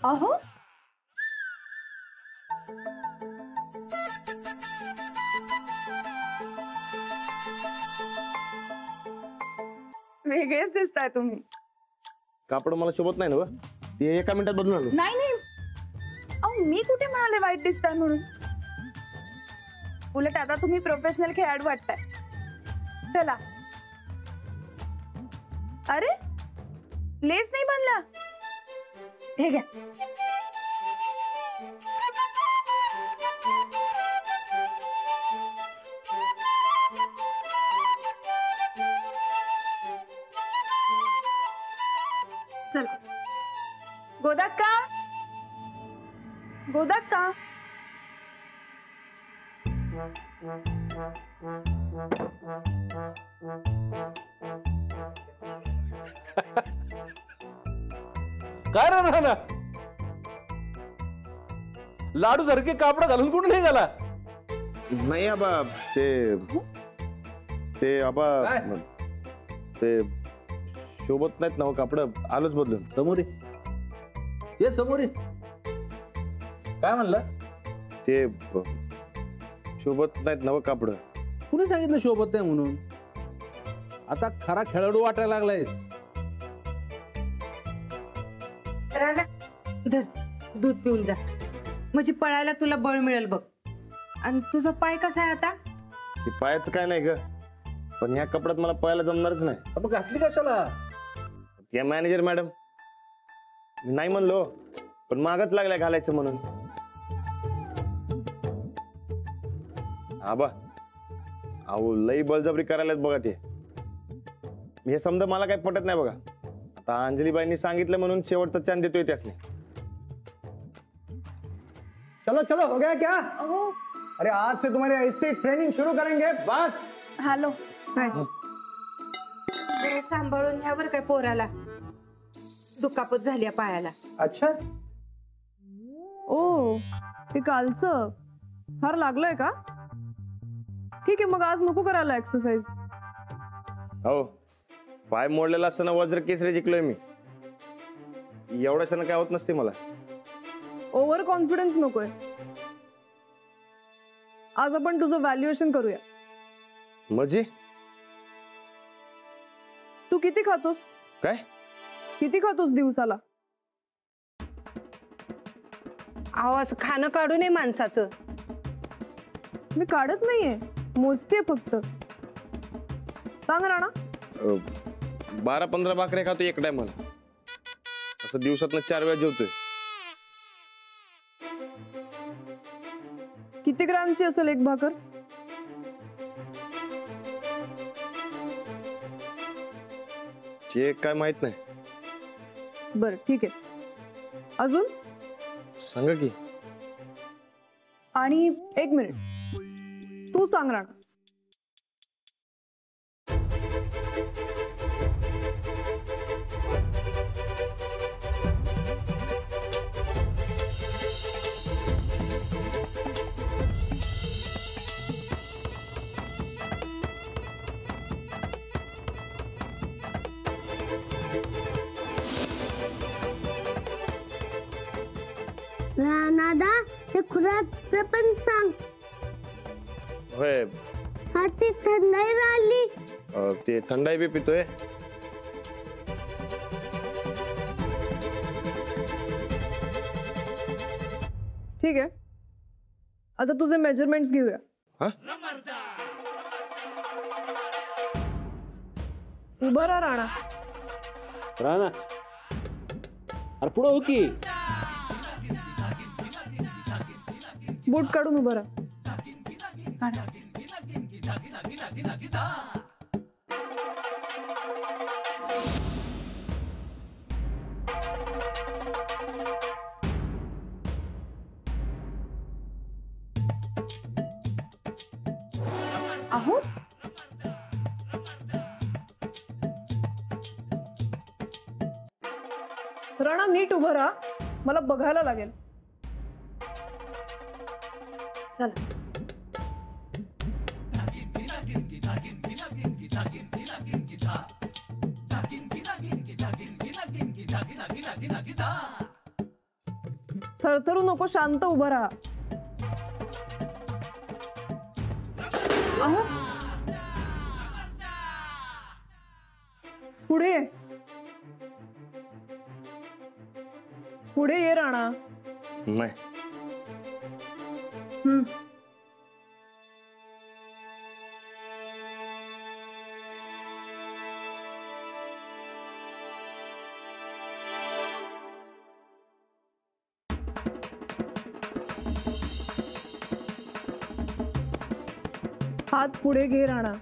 अहो वेगळेच दिसताय तुम्ही. कापड मला शोभत नाही ना, ते एका मिनिटात बदलून आलो. नाही नाही, अहो मी कुठे म्हणाले वाईट दिसताय म्हणून. उलट आता तुम्ही प्रोफेशनल खेळाडू वाटताय. चला. अरे लेस नाही बांधला, हे घ्या. चला. गोदाक्का, गोदाक्का. काय राहणार लाडू सारखे कापड घालून कुठे नाही गेला? नाही आबा, ते आबा ते शोभत नाहीत ना कापड, आलोच बदलून. समोर ये, समोर ये. काय म्हणलं? ते शोभत नाहीत ना कापड. कुणी सांगितलं शोभत नाही म्हणून? आता खरा खेळाडू वाटायला लागलायस. धर, दूध पिऊन जा, म्हणजे पळायला तुला बळ मिळेल बघ. आणि तुझा पाय कसा आहे आता? पायाचं काय नाही ग, पण ह्या कपड्यात मला पळायला जमणारच नाही. मग घातली कशाला? या मॅनेजर मॅडम, मी नाही म्हणलो, पण मागच लागलाय घालायचं म्हणून. आबा अहो लई बळजबरी करायला बघा ते. हे समजा मला काही पटत नाही बघा. आता अंजलीबाईंनी सांगितलं म्हणून शेवटचा चान्स देतोय त्यासनी. चलो चलो, हो गया क्या? ओह अरे आज से तुम्हारी ऐसी ट्रेनिंग शुरू करेंगे बस. हॅलो. सांभाळून ह्यावर काय पोराला दुखापत झाली पायाला. अच्छा, ओ ते कालचं फार लागलंय का? ठीक आहे, मग आज नको करायला एक्सरसाइज. हो, पाय मोडलेला असताना वज्र केसरी जिंकलोय मी. एवढ्याच्यानं काय होत नसते मला. ओव्हर कॉन्फिडन्स नकोय. आज आपण तुझं व्हॅल्युएशन करूया. म्हणजे तू किती खातोस? काय किती खातोस दिवसाला? आवाज खाणं काढू नये माणसाचं. मी काढत नाहीये, मोजते फक्त. सांग राणा. 12-15 भाकऱ्या खातो एक टायमाला. असं दिवसातनं 4 वेळा जेवतोय. किती ग्रामची असेल एक भाकर? ते काय माहित नाही. बरं ठीक आहे. अजून सांगा की. आणि एक मिनिट, तू सांग राणा. राणादा, ते खुराचं पण सांग. होय, हा ती थंडाई राहिली. ते थंडाई बी पितोय. ठीक आहे, आता तुझे मेजरमेंट्स घेऊया. उभं राहा राणा. राणा, अरे पुढं हो की. बूट काढून उभं राहा. अहो राणा नीट उभं राहा, मला बघायला लागेल. चला. थरथरू नको, शांत उभं राहा. अहो, पुढे ये. पुढे ये राणा. नाही. हात पुढे घे राणा.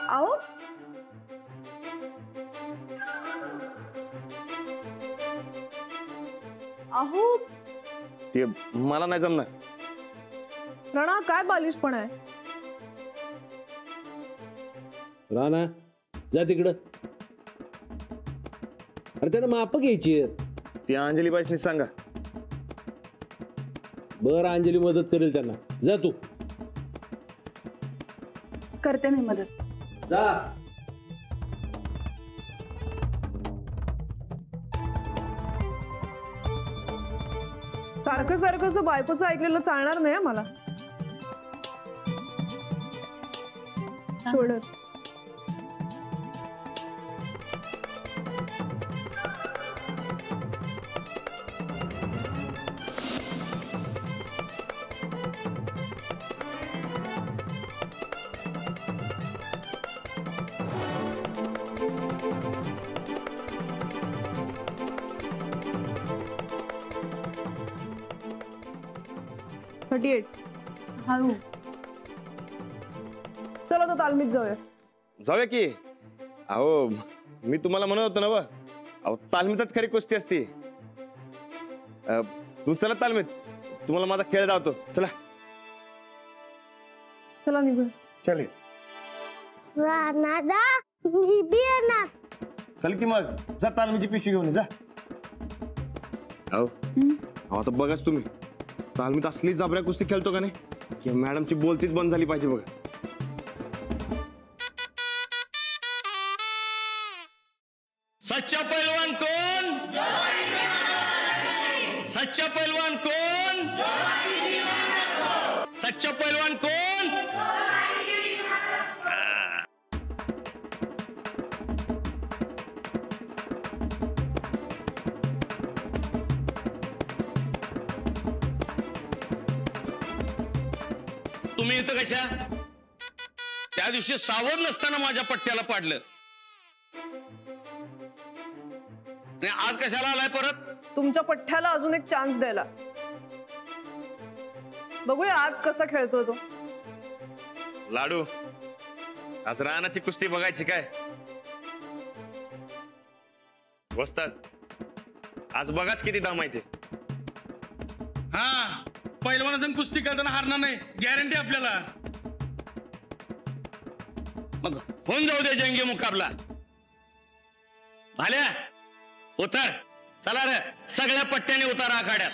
अहो, अहो, ते मला नाही जमणार. राणा काय बालिशपण आहे. राणा जा तिकडं. अरे त्यांना माप घ्यायची. ती अंजली बाईसनी सांगा. बरं अंजली मदत करेल त्यांना. जा तू. करते मी मदत. जा. सारखं सारखं असं बायकोचं ऐकलेलं चालणार नाही हं मला. शोल्डर. हळू. चला तर तालमीत जाऊया. जाऊया की. अहो मी तुम्हाला म्हणत होतो ना व, अहो तालमीतच खरी कुस्ती असते. तू चला तालमीत, तुम्हाला माझा खेळ धावतो. चला. चला निघूया. चल. रानादा मी बी येणार. चल की मग जा, तालमीची पिशवी घेऊन ये, जा. अहो आता बघाच तुम्ही, तालमीत असली जाबऱ्या कुस्ती खेळतो का नाही की मॅडमची बोलतीच बंद झाली पाहिजे बघा. सच्चा पहलवान कौन? सच्चा पहलवान कौन? सच्चा पहलवान कौन? तुम्ही इथं कशा? त्या दिवशी सावध नसताना माझ्या पट्ट्याला पाडलं. आज कशाला आलाय परत? तुमच्या पठ्ठ्याला अजून एक चान्स द्यायला. बघूया आज कसा खेळतोय तो. लाडू, आज रानाची कुस्ती बघायची काय? वस्ताद, आज बघाच किती दाम आहे ते. हा, पहिलवानाचं कुस्ती करताना हारणार नाही, गॅरंटी आपल्याला. मग होऊन जाऊ दे जंगी मुकाबला. भाल्या उतर. चला रे, सगळ्या पट्ट्याने उतारा आखाड्यात.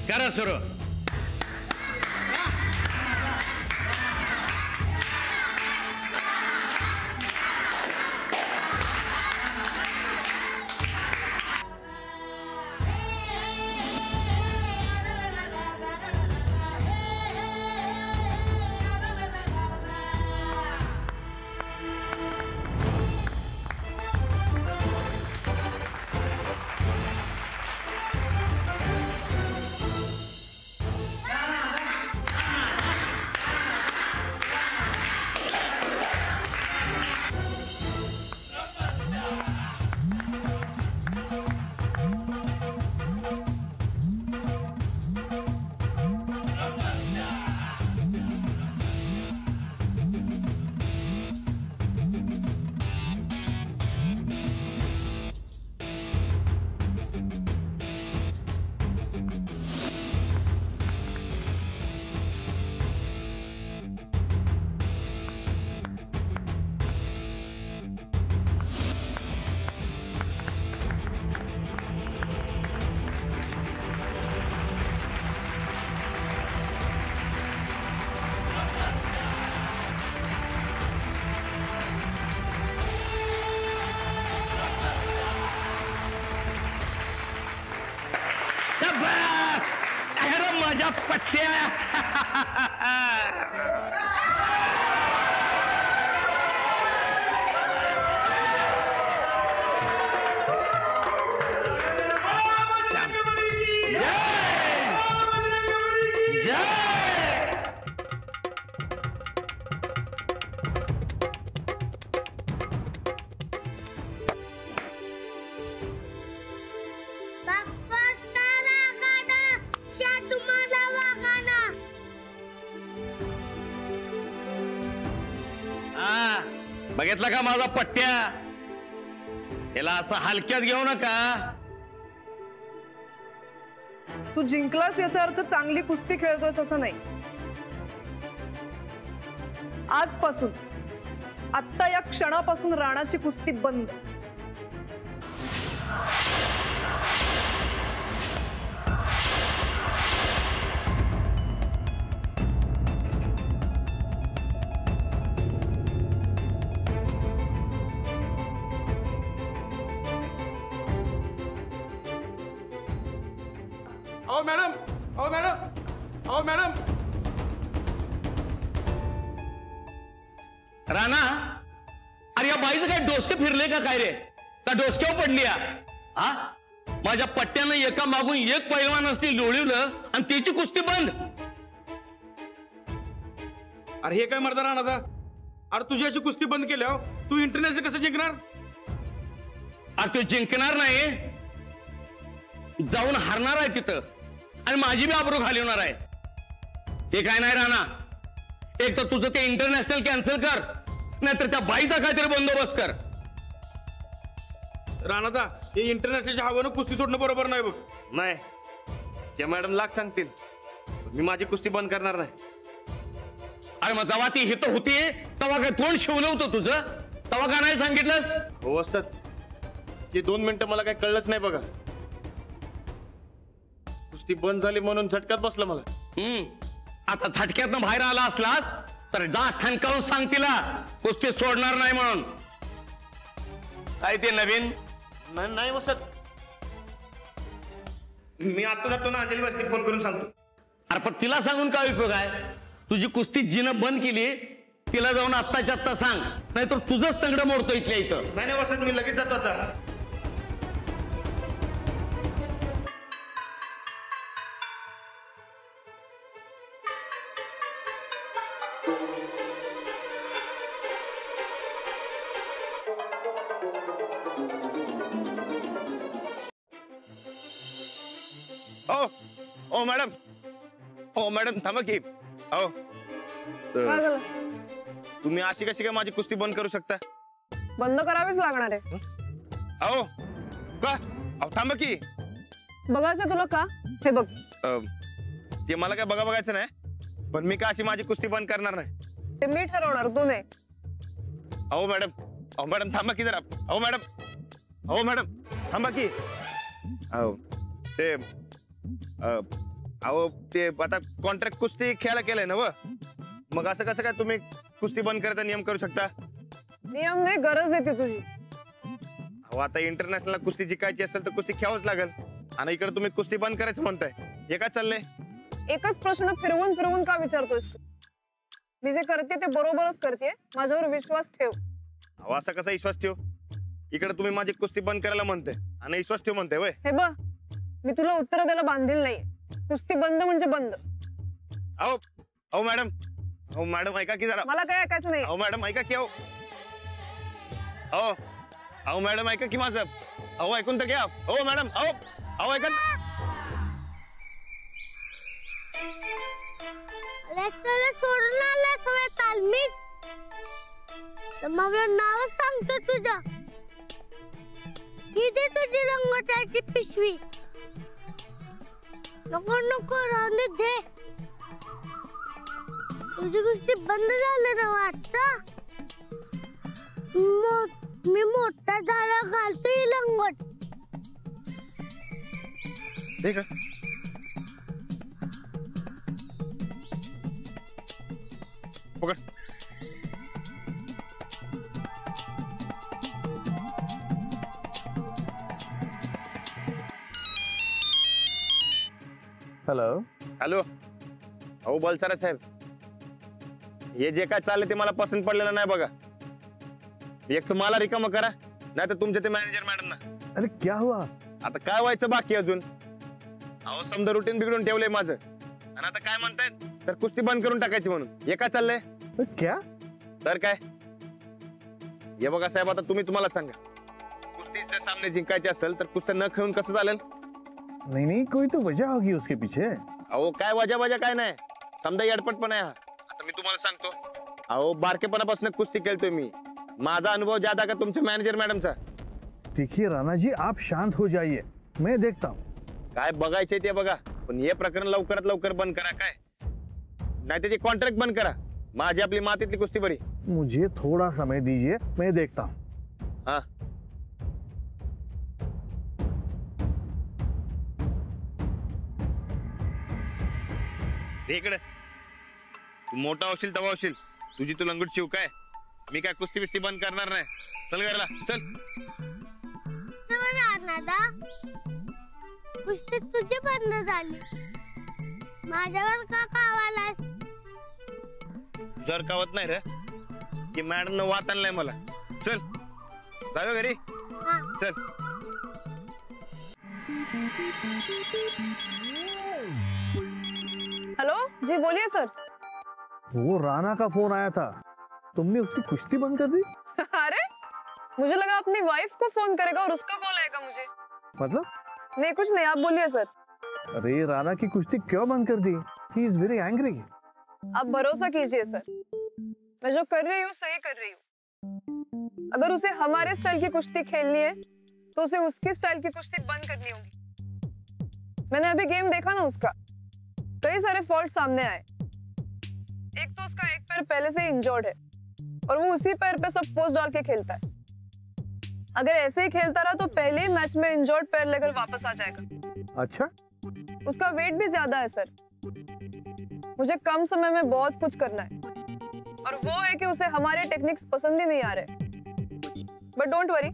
करा सुरू. पट्ट्या. बाप्पास का रागाना शादू मला वागाना. बघितला का माझा पट्ट्या? याला असं हलक्यात घेऊ नका. तू जिंकलास याचा अर्थ चांगली कुस्ती खेळतोयस असं नाही. आजपासून आत्ता या क्षणापासून राणाची कुस्ती बंद. अहो मॅडम, अहो मॅडम, अहो मॅडम. राणा, अरे या बाईचं काय डोसके फिरले का काय रे? का डोसक्यावर पडली हा? माझ्या पट्ट्यानं एका मागून एक पैलवान असते लोळवलं आणि त्याची कुस्ती बंद. अरे हे काय मर्दा राणा? अरे तुझी अशी कुस्ती बंद केल्यावर तू इंटरनॅशनल कसं जिंकणार? अरे तो जिंकणार नाही, जाऊन हारणार आहे तिथं आणि माझी बी आबरू घालवणार आहे. ते काय नाही राणा, एक तर तुझं ते इंटरनॅशनल कॅन्सल कर, नाहीतर त्या बाईचा काहीतरी बंदोबस्त कर. राणादा, हे इंटरनॅशनलच्या हवानं कुस्ती सोडणं बरोबर नाही बघ. नाही, त्या मॅडम लाख सांगतील, मी माझी कुस्ती बंद करणार नाही. अरे मग जेव्हा ती हित होती तेव्हा काय तोंड शिवलं होतं तुझं? तेव्हा का नाही सांगितलंस? हो असत, ते 2 मिनिटं मला काही कळलंच नाही बघा. कुस्ती बंद झाली म्हणून झटक्यात बसला मला. आता झटक्यातनं बाहेर आला असलास तर जा ठणकावून सांग तिला कुस्ती सोडणार नाही म्हणून. काय ते नवीन? नाही वसत, मी आता जातो ना, अंजली बसली फोन करून सांगतो. अरे पण तिला सांगून काय उपयोग आहे? तुझी कुस्ती जिनं बंद केली तिला जाऊन आत्ताच्या आत्ता सांग, नाहीतर तुझंच तंगडं मोडतो इथल्या इथं. नाही वसत, मी लगेच जातो आता. ओ मॅडम, ओ मॅडम थांबा की. हो काय झालं? तुम्ही अशी कशी काय माझी कुस्ती बंद करू शकता? बंद करावीच लागणार आहे. अहो का? अहो थांबा की. बघायचं तुला का? हे बघ, ते मला काय बघायचं नाही, पण मी का अशी माझी कुस्ती बंद करणार नाही. ते मी ठरवणार, तू नाही. अहो मॅडम थांबा की जरा. अहो मॅडम थांबा की. अहो ते आता कॉन्ट्रॅक्ट कुस्ती खेळायला केलंय ना व, मग असं कसं काय तुम्ही कुस्ती बंद करायचा नियम करू शकता? नियम नाही, गरज आहे ती तुझी. अहो आता इंटरनॅशनल कुस्ती जिंकायची असेल तर कुस्ती खेळावंच लागेल, आणि इकडे तुम्ही कुस्ती बंद करायचं म्हणताय. हे काय चाललंय? एकच प्रश्न फिरवून फिरवून का विचारतोयस तू? मी जे करते ते बरोबरच करते, माझ्यावर विश्वास ठेव. अहो असा कसा विश्वास ठेव? इकडे तुम्ही माझी कुस्ती बंद करायला म्हणताय आणि विश्वास ठेव म्हणताय वय? हे बघ, मी तुला उत्तर द्यायला बांधील नाही. कुस्ती बंद म्हणजे बंद. अहो मॅडम ऐका की जरा. मला काय ऐकायचं नाही. अहो मॅडम ऐका की. अहो मॅडम ऐका की माझं. अहो ऐकून तर घ्या. अहो मॅडम, अहो ऐका. लेक्चर सोडून आला सवय तालमीत, तर मला नाव सांगतो तुझं. किती तुझी रंगोट्याची पिशवी? नको राहून दे. तुझी गोष्टी बंद झाली ना वाटतं. मी मोठा झाला घालतो ही लंगोट. पकड. हेलो. हॅलो अहो बलसारा साहेब, हे जे काय चाललंय ते मला पसंत पडलेलं नाही बघा. एक तर मला रिकामं करा, नाही तर तुमच्या ते मॅनेजर मॅडम ना. अरे क्या हुआ? आता काय व्हायचं बाकी अजून? अहो समजा रुटीन बिघडून ठेवलंय माझं, आणि आता काय म्हणतायत तर कुस्ती बंद करून टाकायची म्हणून. हे काय चाललंय? क्या? तर काय? हे बघा साहेब, आता तुम्हाला सांगा, कुस्तीचे सामने जिंकायचे असेल तर कुस्त्या न खेळून कसं चालेल? नहीं नहीं, कोई तो वजह होगी उसके पीछे. अहो काय वजा काय नाही, समजा येडपट पण आहे हा. आता मी तुम्हाला सांगतो, अहो बारकेपणापासून कुस्ती खेळतोय मी. माझा अनुभव ज्यादा का तुमच्या मॅनेजर मॅडमचा. देखिए राणा जी, आप शांत हो जाइए, मैं देखता हूँ. काय बघायचंय ते बघा, पण हे प्रकरण लवकरात लवकर बंद करा. काय नाही त्याची कॉन्ट्रॅक्ट बंद करा. माझी आपली मातीतली कुस्ती बरी. मुझे थोड़ा समय दीजिए, मैं देखता हूँ. हा इकडे तू मोठा होशील तेव्हा होशील. तुझी तू लंगूट शिव. काय मी काय कुस्ती बिस्ती बंद करणार नाही. चल घरला चल. दादा कुस्ती तुझी बंद झाली, माझ्यावर का कावालास? जर कावत नाही रे की मॅडम न वात आणलाय मला. चल जाऊया घरी. हा. चल. हेलो जी, बोलिए सर. वो राणा का फोन आया था, तुमने उसकी कुश्ती बंद कर दी? अरे मुझे लगा अपनी वाइफ को फोन करेगा और उसका कॉल आएगा मुझे. मतलब? नहीं कुछ नहीं, आप बोलिए सर. अरे राणा की कुश्ती क्यों बंद कर दी? He is very angry. आप भरोसा कीजिए सर, मैं जो कर रही हूँ सही कर रही हूँ. अगर उसे हमारे स्टाइल की कुश्ती खेलनी है तो उसे उसकी स्टाइल की कुश्ती बंद करनी होगी. मैंने अभी गेम देखा ना उसका, कई सारे फॉल्ट सामने आए. एक तो उसका एक पैर पहले से इंजर्ड है और वो उसी पैर पे सब फोर्स डाल के खेलता है. अगर ऐसे ही खेलता रहा तो पहले ही मैच में इंजर्ड पैर लेकर वापस आ जाएगा. अच्छा, उसका वेट भी ज्यादा है सर. मुझे कम समय में बहुत कुछ करना है और वो है कि उसे हमारे टेक्निक्स पसंद ही नहीं आ रहे. बट डोंट वरी,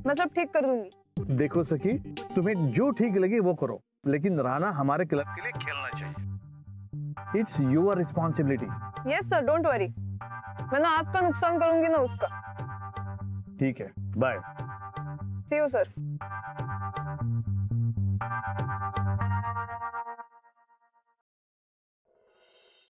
मैं सब ठीक कर दूंगी. देखो सखी, तुम्हें जो ठीक लगे वो करो, लेकिन राणा हमारे क्लब के लिए खेलना चाहिए. It's your responsibility. Yes sir, don't worry. मैं ना आपका नुकसान करूंगी ना उसका. ठीक है, बाय. C you sir.